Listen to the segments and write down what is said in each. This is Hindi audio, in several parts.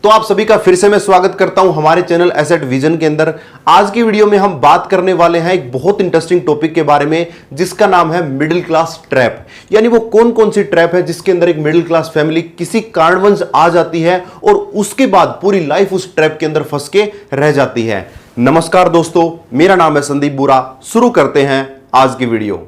तो आप सभी का फिर से मैं स्वागत करता हूं हमारे चैनल एसेट विजन के अंदर। आज की वीडियो में हम बात करने वाले हैं एक बहुत इंटरेस्टिंग टॉपिक के बारे में जिसका नाम है मिडिल क्लास ट्रैप। यानी वो कौन कौन सी ट्रैप है जिसके अंदर एक मिडिल क्लास फैमिली किसी कारणवश आ जाती है और उसके बाद पूरी लाइफ उस ट्रैप के अंदर फंस के रह जाती है। नमस्कार दोस्तों, मेरा नाम है संदीप बुरा। शुरू करते हैं आज की वीडियो।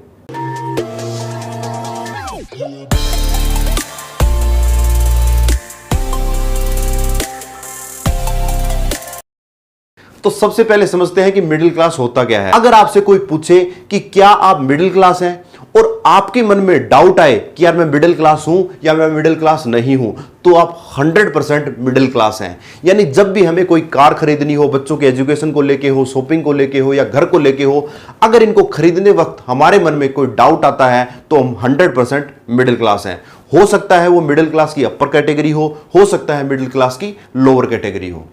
तो सबसे पहले समझते हैं कि मिडिल क्लास होता क्या है। अगर आपसे कोई पूछे कि क्या आप मिडिल क्लास हैं और आपके मन में डाउट आए कि यार मैं मिडिल क्लास हूं या मैं मिडिल क्लास नहीं हूं, तो आप 100% मिडिल क्लास हैं। यानी जब भी हमें कोई कार खरीदनी हो, बच्चों के एजुकेशन को लेके हो, शॉपिंग को लेके हो या घर को लेके हो, अगर इनको खरीदने वक्त हमारे मन में कोई डाउट आता है तो हम 100% मिडिल क्लास हैं। हो सकता है वो मिडिल क्लास की अपर कैटेगरी हो सकता है मिडिल क्लास की लोअर कैटेगरी हो।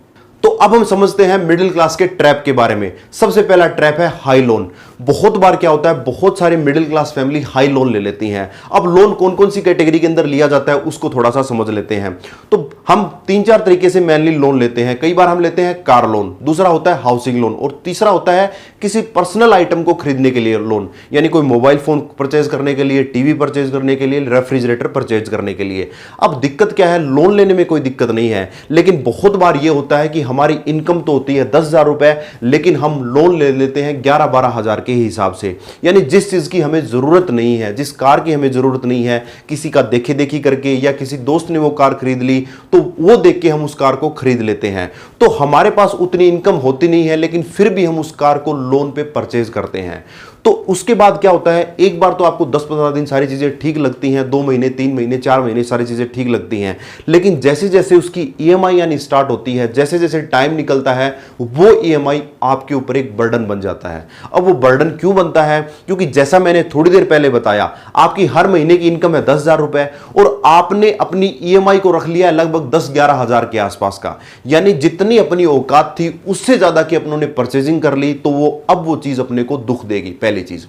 तो अब हम समझते हैं मिडिल क्लास के ट्रैप के बारे में। सबसे पहला ट्रैप है हाई लोन। बहुत बार क्या होता है, बहुत सारे middle class family high loan ले लेती हैं। अब लोन कौन कौन सी कैटेगरी के अंदर लिया जाता है उसको थोड़ा सा समझ लेते हैं। तो हम 3-4 तरीके से मेनली लोन लेते हैं। कई बार हम लेते हैं कार लोन, दूसरा होता है हाउसिंग लोन और तीसरा होता है किसी पर्सनल आइटम को खरीदने के लिए लोन। यानी कोई मोबाइल फोन परचेज करने के लिए, टीवी परचेज करने के लिए, रेफ्रिजरेटर परचेज करने के लिए। अब दिक्कत क्या है, लोन लेने में कोई दिक्कत नहीं है, लेकिन बहुत बार यह होता है कि हमारी इनकम तो होती है 10,000 रुपए, लेकिन हम लोन ले लेते हैं 11-12 हजार के हिसाब से। यानी जिस चीज की हमें जरूरत नहीं है, जिस कार की हमें जरूरत नहीं है, किसी का देखे देखी करके या किसी दोस्त ने वो कार खरीद ली तो वो देख के हम उस कार को खरीद लेते हैं। तो हमारे पास उतनी इनकम होती नहीं है, लेकिन फिर भी हम उस कार को लोन पे परचेज करते हैं। तो उसके बाद क्या होता है, एक बार तो आपको 10-15 दिन सारी चीजें ठीक लगती हैं, 2 महीने, 3 महीने, 4 महीने सारी चीजें ठीक लगती हैं, लेकिन जैसे जैसे उसकी ईएमआई यानी स्टार्ट होती है, जैसे जैसे टाइम निकलता है, वो ईएमआई आपके ऊपर एक बर्डन बन जाता है। अब वो बर्डन क्यों बनता है, क्योंकि जैसा मैंने थोड़ी देर पहले बताया, आपकी हर महीने की इनकम है 10,000 रुपए और आपने अपनी ईएमआई को रख लिया है लगभग 10-11 हजार के आसपास का। यानी जितनी अपनी औकात थी उससे ज्यादा की अपनों ने परचेजिंग कर ली, तो वो चीज अपने को दुख देगी, पहली चीज।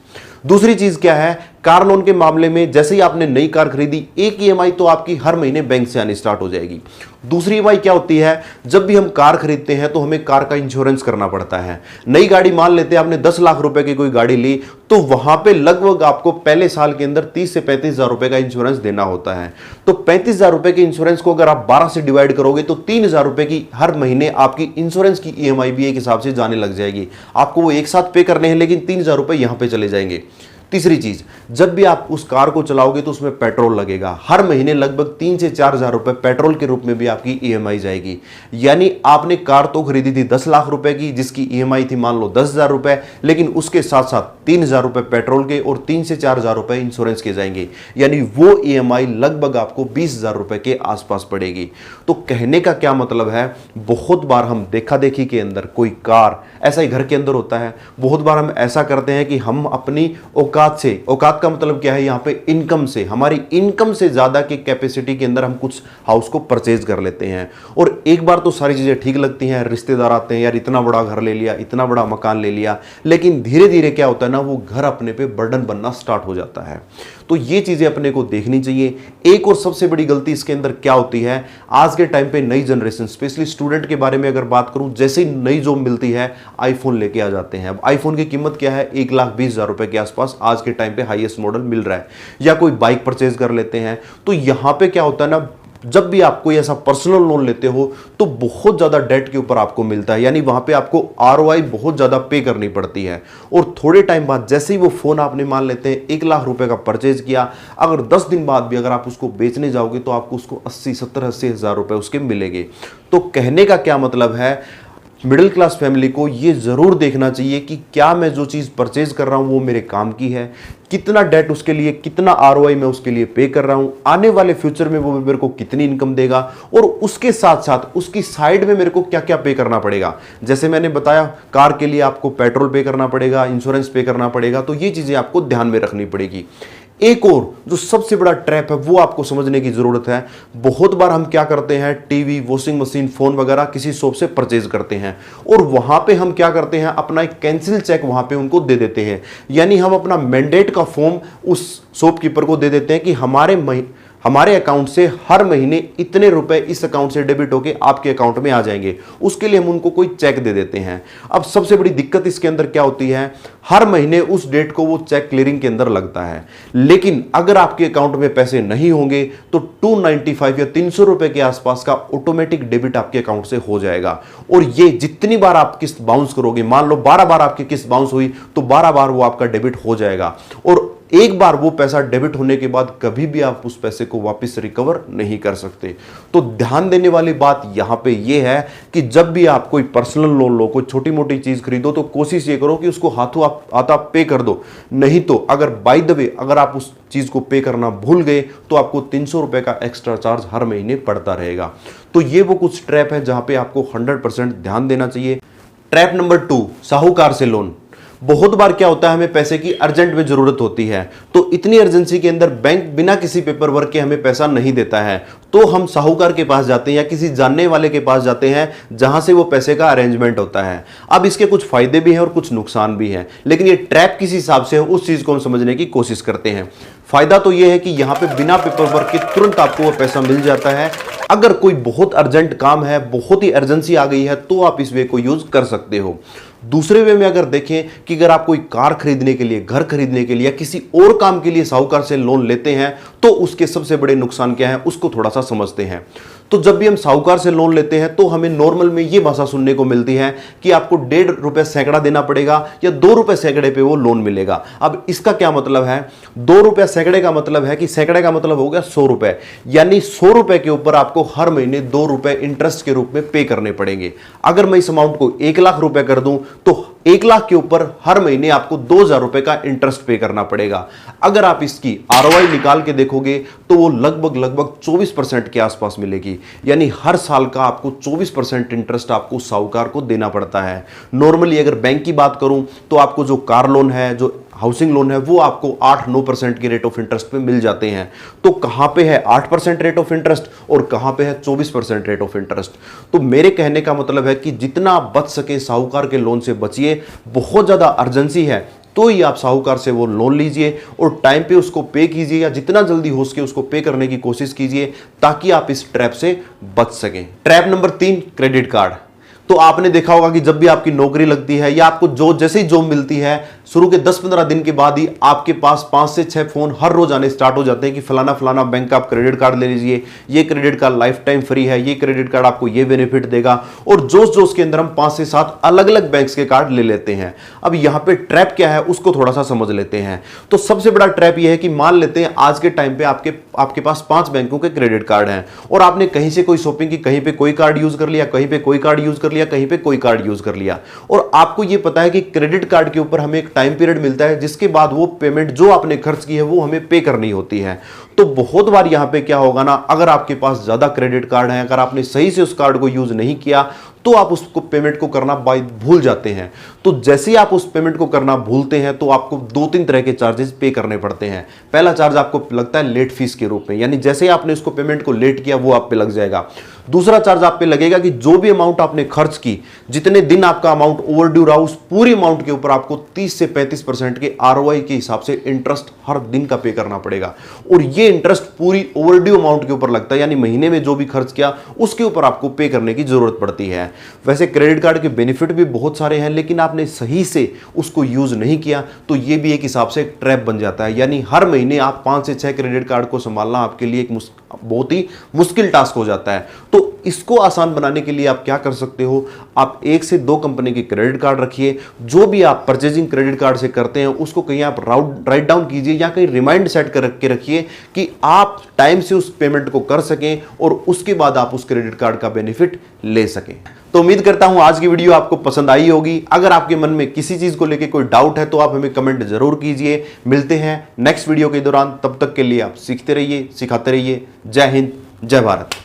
दूसरी चीज क्या है, कार लोन के मामले में जैसे ही आपने नई कार खरीदी, एक ईएमआई तो आपकी हर महीने बैंक से आनी स्टार्ट हो जाएगी। दूसरी ईएमआई क्या होती है, जब भी हम कार खरीदते हैं तो हमें कार का इंश्योरेंस करना पड़ता है। नई गाड़ी मान लेते हैं आपने 10 लाख रुपए की कोई गाड़ी ली, तो वहां पे लगभग आपको पहले साल के अंदर 30 से 35 हजार रुपए का इंश्योरेंस देना होता है। तो 35 हजार रुपए के इंश्योरेंस को अगर आप 12 से डिवाइड करोगे तो 3,000 रुपए की हर महीने आपकी इंश्योरेंस की ईएमआई भी एक हिसाब से जाने लग जाएगी। आपको वो एक साथ पे करने हैं, लेकिन 3,000 रुपए यहां पे चले जाएंगे। तीसरी चीज, जब भी आप उस कार को चलाओगे तो उसमें पेट्रोल लगेगा। हर महीने लगभग 3 से 4 हजार रुपए पेट्रोल के रूप में भी आपकी ईएमआई जाएगी। यानी आपने कार तो खरीदी थी 10 लाख रुपए की, जिसकी ईएमआई थी मान लो 10,000 रुपए, लेकिन उसके साथ साथ 3,000 रुपए पेट्रोल के और 3 से 4 हजार रुपए इंश्योरेंस के जाएंगे। यानी वो ईएमआई लगभग आपको 20,000 रुपए के आसपास पड़ेगी। तो कहने का क्या मतलब है, बहुत बार हम देखा देखी के अंदर कोई कार, ऐसा ही घर के अंदर होता है, बहुत बार हम ऐसा करते हैं कि हम अपनी औकात का मतलब क्या है, यहां पे इनकम से, हमारी इनकम से ज्यादा की कैपेसिटी के अंदर हम कुछ हाउस को परचेज कर लेते हैं। और एक बार तो सारी चीजें ठीक लगती हैं, रिश्तेदार आते हैं, यार इतना बड़ा घर ले लिया, इतना बड़ा मकान ले लिया, लेकिन धीरे धीरे क्या होता है ना, वो घर अपने पे बर्डन बनना स्टार्ट हो जाता है। तो ये चीजें अपने को देखनी चाहिए। एक और सबसे बड़ी गलती इसके अंदर क्या होती है, आज के टाइम पे नई जनरेशन, स्पेशली स्टूडेंट के बारे में अगर बात करूं, जैसे ही नई जॉब मिलती है आईफोन लेके आ जाते हैं। अब आईफोन की कीमत क्या है, 1,20,000 रुपए के आसपास आज के टाइम पे हाईएस्ट मॉडल मिल रहा है। या कोई बाइक परचेज कर लेते हैं। तो यहां पे क्या होता है ना, जब भी आप कोई ऐसा पर्सनल लोन लेते हो तो बहुत ज्यादा डेट के ऊपर आपको मिलता है। यानी वहां पे आपको आरओआई बहुत ज्यादा पे करनी पड़ती है। और थोड़े टाइम बाद जैसे ही वो फोन आपने मान लेते हैं 1 लाख रुपए का परचेज किया, अगर 10 दिन बाद भी अगर आप उसको बेचने जाओगे तो आपको उसको 80-70-80 हजार रुपए उसके मिलेंगे। तो कहने का क्या मतलब है, मिडिल क्लास फैमिली को ये जरूर देखना चाहिए कि क्या मैं जो चीज परचेज कर रहा हूं वो मेरे काम की है, कितना डेट उसके लिए, कितना आरओआई मैं उसके लिए पे कर रहा हूं, आने वाले फ्यूचर में वो मेरे को कितनी इनकम देगा, और उसके साथ साथ उसकी साइड में मेरे को क्या क्या पे करना पड़ेगा। जैसे मैंने बताया, कार के लिए आपको पेट्रोल पे करना पड़ेगा, इंश्योरेंस पे करना पड़ेगा, तो ये चीजें आपको ध्यान में रखनी पड़ेगी। एक और जो सबसे बड़ा ट्रैप है वो आपको समझने की जरूरत है। बहुत बार हम क्या करते हैं, टीवी, वॉशिंग मशीन, फोन वगैरह किसी शॉप से परचेज करते हैं और वहां पे हम क्या करते हैं, अपना एक कैंसिल चेक वहां पे उनको दे देते हैं। यानी हम अपना मैंडेट का फॉर्म उस शॉपकीपर को दे देते हैं कि हमारे अकाउंट से हर महीने इतने रुपए इस अकाउंट से डेबिट होके आपके अकाउंट में आ जाएंगे। उसके लिए हम उनको कोई चेक दे देते हैं। अब सबसे बड़ी दिक्कत इसके अंदर क्या होती है, हर महीने उस डेट को वो चेक क्लियरिंग के अंदर लगता है। लेकिन अगर आपके अकाउंट में पैसे नहीं होंगे तो 295 या 300 रुपए के आसपास का ऑटोमेटिक डेबिट आपके अकाउंट से हो जाएगा। और ये जितनी बार आप किस्त बाउंस करोगे, मान लो 12 बार आपकी किस्त बाउंस हुई तो 12 बार वो आपका डेबिट हो जाएगा। और एक बार वो पैसा डेबिट होने के बाद कभी भी आप उस पैसे को वापस रिकवर नहीं कर सकते। तो ध्यान देने वाली बात यहां पे ये है कि जब भी आप कोई पर्सनल लोन लो, कोई छोटी मोटी चीज खरीदो, तो कोशिश ये करो कि उसको हाथों आता पे कर दो। नहीं तो अगर बाय द वे अगर आप उस चीज को पे करना भूल गए तो आपको 300 रुपए का एक्स्ट्रा चार्ज हर महीने पड़ता रहेगा। तो ये वो कुछ ट्रैप है जहां पे आपको 100% ध्यान देना चाहिए। ट्रैप नंबर 2, साहूकार से लोन। बहुत बार क्या होता है, हमें पैसे की अर्जेंट में जरूरत होती है, तो इतनी अर्जेंसी के अंदर बैंक बिना किसी पेपर वर्क के हमें पैसा नहीं देता है, तो हम साहूकार के पास जाते हैं या किसी जानने वाले के पास जाते हैं जहां से वो पैसे का अरेंजमेंट होता है। अब इसके कुछ फायदे भी हैं और कुछ नुकसान भी हैं, लेकिन ये ट्रैप किस हिसाब से है उस चीज को हम समझने की कोशिश करते हैं। फायदा तो ये है कि यहां पे बिना पेपर वर्क के तुरंत आपको वो पैसा मिल जाता है। अगर कोई बहुत अर्जेंट काम है, बहुत ही अर्जेंसी आ गई है, तो आप इस वे को यूज कर सकते हो। दूसरे वे में अगर देखें कि अगर आप कोई कार खरीदने के लिए, घर खरीदने के लिए या किसी और काम के लिए साहूकार से लोन लेते हैं तो उसके सबसे बड़े नुकसान क्या है उसको थोड़ा सा समझते हैं। तो जब भी हम साहूकार से लोन लेते हैं तो हमें नॉर्मल में ये भाषा सुनने को मिलती है कि आपको 1.5 रुपए सैकड़ा देना पड़ेगा या 2 रुपए सैकड़े पे वो लोन मिलेगा। अब इसका क्या मतलब है, 2 रुपए सैकड़े का मतलब है कि सैकड़े का मतलब हो गया 100 रुपए, यानी 100 रुपए के ऊपर आपको हर महीने 2 रुपए इंटरेस्ट के रूप में पे करने पड़ेंगे। अगर मैं इस अमाउंट को 1 लाख रुपए कर दूं तो 1 लाख के ऊपर हर महीने आपको 2000 रुपए का इंटरेस्ट पे करना पड़ेगा। अगर आप इसकी आरओआई निकाल के देखोगे तो वो लगभग 24% के आसपास मिलेगी, यानी हर साल का आपको 24% इंटरेस्ट आपको साहूकार को देना पड़ता है। नॉर्मली अगर बैंक की बात करूं तो आपको जो कार लोन है, जो हाउसिंग लोन है, वो आपको 8-9% की रेट ऑफ इंटरेस्ट पे मिल जाते हैं। तो कहां पे है 8% रेट ऑफ इंटरेस्ट और कहां पे है 24% रेट ऑफ इंटरेस्ट। तो मेरे कहने का मतलब है कि जितना बच सके साहूकार के लोन से बचिए। बहुत ज्यादा अर्जेंसी है तो ही आप साहूकार से वो लोन लीजिए और टाइम पे उसको पे कीजिए, या जितना जल्दी हो सके उसको पे करने की कोशिश कीजिए ताकि आप इस ट्रैप से बच सकें। Trap number 3, credit card. तो आपने देखा होगा कि जब भी आपकी नौकरी लगती है या आपको जो जैसे ही जॉब मिलती है, शुरू के 10-15 दिन के बाद ही आपके पास 5 से 6 फोन हर रोज आने स्टार्ट हो जाते हैं कि फलाना फलाना बैंक का आप क्रेडिट कार्ड ले लीजिए, ये credit card life time free है, ये क्रेडिट कार्ड आपको ये बेनिफिट देगा। और जोश जोश के अंदर हम 5 से 7 अलग अलग बैंक्स के कार्ड ले लेते हैं। अब यहां पे ट्रैप क्या है उसको थोड़ा सा समझ लेते हैं। तो सबसे बड़ा ट्रैप यह है कि मान लेते हैं आज के टाइम पे आपके पास 5 बैंकों के क्रेडिट कार्ड हैं और आपने कहीं से कोई शॉपिंग की, कहीं पे कोई कार्ड यूज कर लिया, कहीं पे कोई कार्ड यूज कर लिया, कहीं पे कोई कार्ड यूज कर लिया। और आपको यह पता है कि क्रेडिट कार्ड के ऊपर हमें एक टाइम पीरियड मिलता है जिसके बाद वो पेमेंट जो आपने खर्च की है वो हमें पे करनी होती है। तो बहुत बार यहां पे क्या होगा ना, अगर आपके पास ज्यादा क्रेडिट कार्ड है, अगर आपने सही से उस कार्ड को यूज नहीं किया तो आप उसको पेमेंट को करना भूल जाते हैं। तो जैसे ही आप उस पेमेंट को करना भूलते हैं तो आपको 2-3 तरह के चार्जेस पे करने पड़ते हैं। पहला चार्ज आपको लगता है लेट फीस के रूप में, यानी जैसे ही आपने उसको पेमेंट को लेट किया वो आप पे लग जाएगा। दूसरा चार्ज आप पे लगेगा कि जो भी अमाउंट आपने खर्च की, जितने दिन आपका अमाउंट ओवरड्यू रहा, उस पूरी अमाउंट के ऊपर आपको 30 से 35% के आरओआई के हिसाब से इंटरेस्ट हर दिन का पे करना पड़ेगा। और ये इंटरेस्ट पूरी ओवरड्यू अमाउंट के ऊपर लगता है, यानी महीने में जो भी खर्च किया उसके ऊपर आपको पे करने की जरूरत पड़ती है। वैसे क्रेडिट कार्ड के बेनिफिट भी बहुत सारे हैं, लेकिन आपने सही से उसको यूज नहीं किया तो ये भी एक हिसाब से ट्रैप बन जाता है। यानी हर महीने आप 5 से 6 क्रेडिट कार्ड को संभालना आपके लिए एक बहुत ही मुश्किल टास्क हो जाता है। तो इसको आसान बनाने के लिए आप क्या कर सकते हो, आप 1 से 2 कंपनी के क्रेडिट कार्ड रखिए। जो भी आप परचेजिंग क्रेडिट कार्ड से करते हैं उसको कहीं आप राइट डाउन कीजिए या कहीं रिमाइंड सेट करके रखिए कि आप टाइम से उस पेमेंट को कर सकें और उसके बाद आप उस क्रेडिट कार्ड का बेनिफिट ले सकें। तो उम्मीद करता हूं आज की वीडियो आपको पसंद आई होगी। अगर आपके मन में किसी चीज को लेकर कोई डाउट है तो आप हमें कमेंट जरूर कीजिए। मिलते हैं नेक्स्ट वीडियो के दौरान, तब तक के लिए आप सीखते रहिए, सिखाते रहिए। जय हिंद, जय भारत।